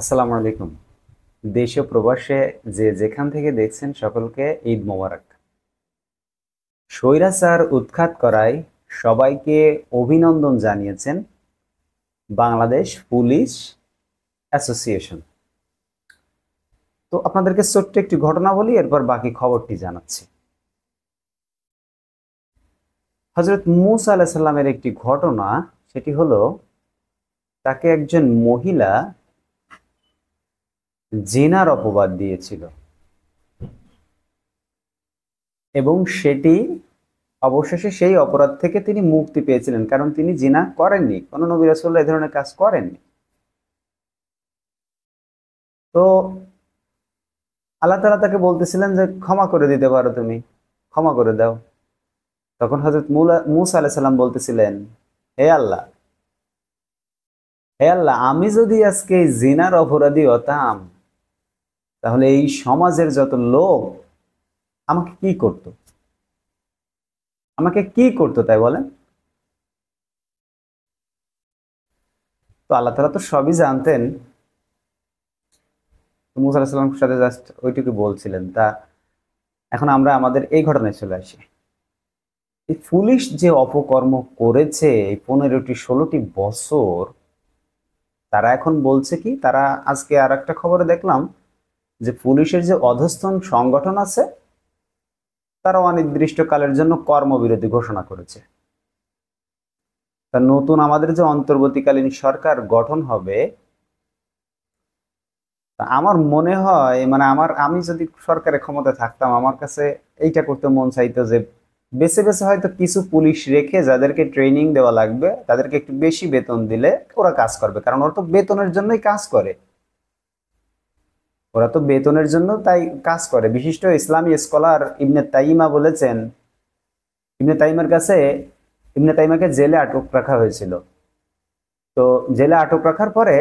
আসসালামু আলাইকুম। দেশে প্রবাসে যে যেখান থেকে দেখছেন সকলকে ঈদ মোবারক। স্বৈরাচার উৎখাত করায় সবাইকে অভিনন্দন জানিয়েছেন বাংলাদেশ পুলিশ অ্যাসোসিয়েশন। তো আপনাদেরকে ছোট্ট একটি ঘটনা বলি, এরপর বাকি খবরটি জানাচ্ছি। হযরত মূসা আলাইহিস সালামের একটি ঘটনা, সেটি হলো তাকে একজন মহিলা জিনার অপবাদ দিয়েছিল এবং সেটি অবশেষে সেই অপরাধ থেকে তিনি মুক্তি পেয়েছিলেন, কারণ তিনি জিনা করেননি, কোনো নবী রাসূলুল্লাহ এই ধরনের কাজ করেননি। তো আল্লাহ তাআলা তাকে বলতেছিলেন যে ক্ষমা করে দিতে পারো, তুমি ক্ষমা করে দাও। তখন হযরত মূসা আলাইহিস সালাম বলতেছিলেন, হে আল্লাহ, হে আল্লাহ, আমি যদি আজকে এই জিনার অপরাধী হতাম তাহলে এই সমাজের যত লোক আমাকে কি করতো, আমাকে কি করতো তাই বলেন। তো আল্লাহ তাআলা তো সবই জানতেন। তো মূসা আলাইহিস সালামের সাথে জাস্ট ওইটুকু বলছিলেন। তা এখন আমরা আমাদের এই ঘটনায় চলে আসি। এই পুলিশ যে অপকর্ম করেছে এই 15টি 16টি বছর, তারা এখন বলছে কি, তারা আজকে আর একটা খবরে দেখলাম যে পুলিশের যে অধস্তন সংগঠন আছে তারা অনির্দিষ্টকালের জন্য কর্মবিরতি ঘোষণা করেছে। তা নতুন আমাদের যে অন্তর্বর্তীকালীন সরকার গঠন হবে, তা আমার মনে হয়, মানে আমি যদি সরকারের ক্ষমতায় থাকতাম, আমার কাছে এইটা করতে মন চাইতো যে বেছে বেছে হয়তো কিছু পুলিশ রেখে যাদেরকে ট্রেনিং দেওয়া লাগবে তাদেরকে একটু বেশি বেতন দিলে ওরা কাজ করবে, কারণ ওরা তো বেতনের জন্যই কাজ করে। ওরা তো বেতনের জন্য তাই কাজ করে। বিশিষ্ট ইসলামী স্কলার ইবনে তাইমা বলেছেন, ইবনে তাইমার কাছে, ইবনে তাইমাকে জেলে আটক রাখা হয়েছিল। তো জেলে আটক রাখার পরে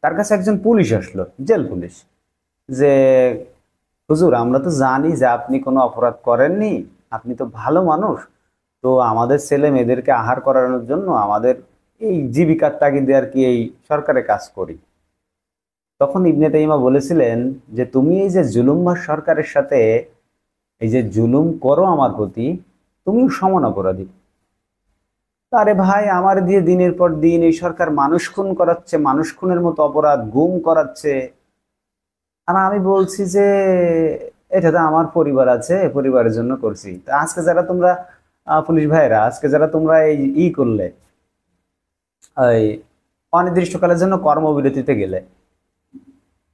তার কাছে একজন পুলিশ আসলো, জেল পুলিশ, যে হুজুর, আমরা তো জানি যে আপনি কোনো অপরাধ করেননি, আপনি তো ভালো মানুষ, তো আমাদের ছেলে মেয়েদেরকে আহার করানোর জন্য আমাদের এই জীবিকার তাগিদে আর কি এই সরকারে কাজ করি। তখন ইবনে তাইমা বলেছিলেন যে তুমি এই যে জুলুমবাজ সরকারের সাথে এই যে জুলুম করো আমার প্রতি, তুমিও সমান অপরাধী। আরে ভাই, আমার দিয়ে দিনের পর দিন এই সরকার মানুষ খুন করাচ্ছে, মানুষ খুনের মতো অপরাধ, গুম করাচ্ছে। আর আমি বলছি যে এটা তো আমার পরিবার আছে, পরিবারের জন্য করছি। তা আজকে যারা তোমরা পুলিশ ভাইরা, আজকে যারা তোমরা এই করলে, এই অনির্দিষ্টকালের জন্য কর্মবিরতিতে গেলে,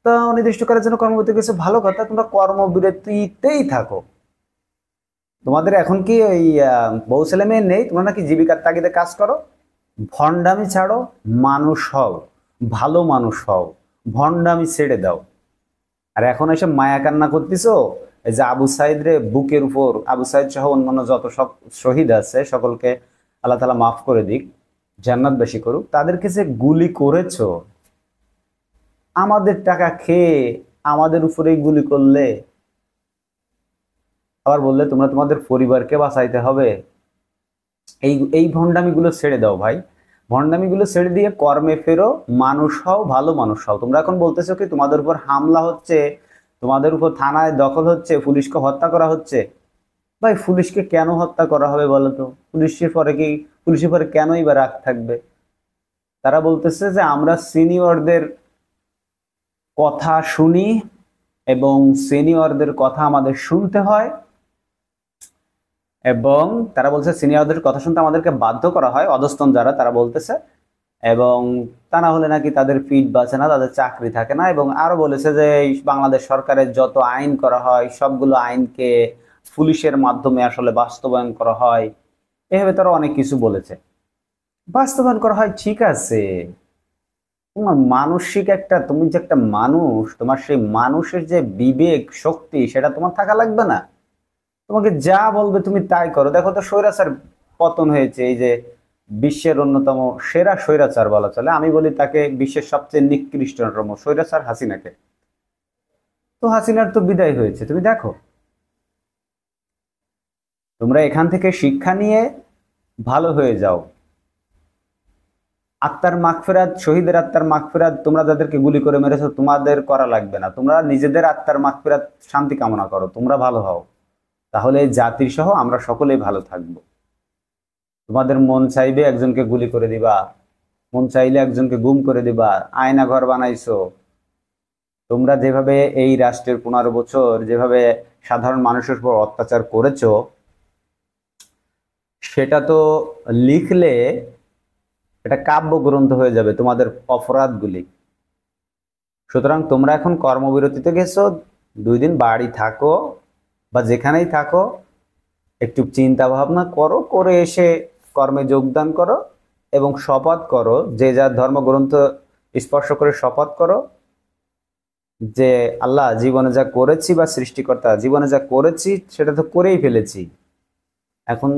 তা অনির্দিষ্টকালের জন্য কর্মবিরতি গেছে, ভালো কথা, তোমরা কর্মবিরতিতেই থাকো। তোমাদের এখন কি ওই বউ ছেলে মেয়ে নেই? তোমরা নাকি জীবিকার তাগিদে কাজ করো? ভণ্ডামি ছাড়ো, মানুষ হও, ভালো মানুষ হও, ভণ্ডামি ছেড়ে দাও। আর এখন এসে মায়া কান্না করতেছো, এই যে আবু সাইদ রে বুকের উপর, আবু সাইদ সহ অন্যান্য যত সব শহীদ আছে সকলকে আল্লাহ তাআলা মাফ করে দিক, জান্নাতবাসী করুক, তাদেরকে যে গুলি করেছো আমাদের টাকা খেয়ে, আমাদের উপরেই গুলি করলে, আবার বললে তোমরা তোমাদের পরিবারকে বাঁচাইতে হবে। এই ভণ্ডামিগুলো ছেড়ে দাও ভাই, ভণ্ডামিগুলো ছেড়ে দিয়ে কর্মে ফেরো, মানুষ হও, ভালো মানুষ হও। তোমরা এখন বলতেছো কি তোমাদের উপর হামলা হচ্ছে, তোমাদের উপর থানায় দখল হচ্ছে, পুলিশকে হত্যা করা হচ্ছে। ভাই, পুলিশকে কেন হত্যা করা হবে বলো তো? পুলিশের পরে কেনই বা রাগ থাকবে? তারা বলতেছে যে আমরা সিনিয়রদের কথা শুনি এবং সিনিয়রদের কথা আমাদের শুনতে হয়, এবং তারা বলছে সিনিয়রদের কথা শুনতে আমাদেরকে বাধ্য করা হয়, অধস্তন যারা তারা বলতেছে। এবং তা না হলে নাকি তাদের ফিট বাঁচে না, তাদের চাকরি থাকে না। এবং আরো বলেছে যে এই বাংলাদেশ সরকারের যত আইন করা হয় সবগুলো আইনকে পুলিশের মাধ্যমে আসলে বাস্তবায়ন করা হয়। এভাবে তারা অনেক কিছু বলেছে। বাস্তবায়ন করা হয়, ঠিক আছে, তোমার মানসিক একটা, তুমি যে একটা মানুষ, তোমার সেই মানুষের যে বিবেক শক্তি সেটা তোমার থাকা লাগবে না? তোমাকে যা বলবে তুমি তাই করো। দেখো তো স্বৈরাচার পতন হয়েছে, এই যে বিশ্বের অন্যতম সেরা স্বৈরাচার বলা চলে, আমি বলি তাকে বিশ্বের সবচেয়ে নিকৃষ্টতম স্বৈরাচার হাসিনাকে। তো হাসিনার তো বিদায় হয়েছে, তুমি দেখো। তোমরা এখান থেকে শিক্ষা নিয়ে ভালো হয়ে যাও। আত্মার মাগফিরাত, শহীদের আত্মার মাগফিরাত তোমরা যাদেরকে গুলি করে মেরেছো তোমাদের করা লাগবে না, তোমরা নিজেদের আত্মার মাগফিরাত শান্তি কামনা করো, তোমরা ভালো হও, তাহলে এই জাতির সহ আমরা সকলেই ভালো থাকবো। তোমাদের মন চাইবে একজনকে গুলি করে দিবা, মন চাইলে একজনকে গুম করে দিবা, আয়না ঘর বানাইছো। তোমরা যেভাবে এই রাষ্ট্রের 15 বছর যেভাবে সাধারণ মানুষের উপর অত্যাচার করেছো, সেটা তো লিখলে এটা কাব্যগ্রন্থ হয়ে যাবে তোমাদের অপরাধগুলি। সুতরাং তোমরা এখন কর্মবিরতিতে গেছো, 2 দিন বাড়ি থাকো বা যেখানেই থাকো, একটু চিন্তা ভাবনা করো, করে এসে কর্মে যোগদান করো এবং শপথ করো, যে যার ধর্মগ্রন্থ স্পর্শ করে শপথ করো যে আল্লাহ, জীবনে যা করেছি বা সৃষ্টিকর্তা জীবনে যা করেছি সেটা তো করেই ফেলেছি, এখন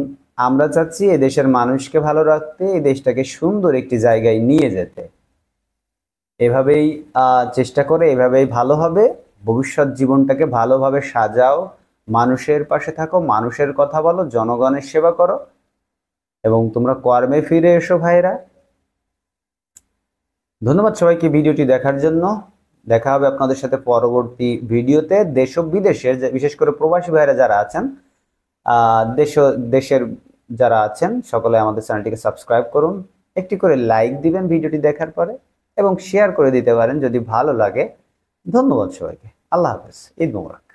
আমরা চাচ্ছি এই দেশের মানুষকে ভালো রাখতে, এই দেশটাকে সুন্দর একটি জায়গায় নিয়ে যেতে। এভাবেই চেষ্টা করে, এভাবেই ভালো হবে। ভবিষ্যৎ জীবনটাকে ভালোভাবে সাজাও, মানুষের পাশে থাকো, মানুষের কথা বলো, জনগণের সেবা করো এবং তোমরা কর্মে ফিরে এসো ভাইরা। ধন্যবাদ সবাইকে ভিডিওটি দেখার জন্য। দেখা হবে আপনাদের সাথে পরবর্তী ভিডিওতে। দেশ ও বিদেশের, বিশেষ করে প্রবাসী ভাইরা যারা আছেন, দেশের যারা আছেন, সকলে আমাদের চ্যানেলটিকে সাবস্ক্রাইব করুন, একটি করে লাইক দিবেন ভিডিওটি দেখার পরে এবং শেয়ার করে দিতে পারেন যদি ভালো লাগে। ধন্যবাদ সবাইকে। আল্লাহ হাফেজ। ঈদ মোবারক।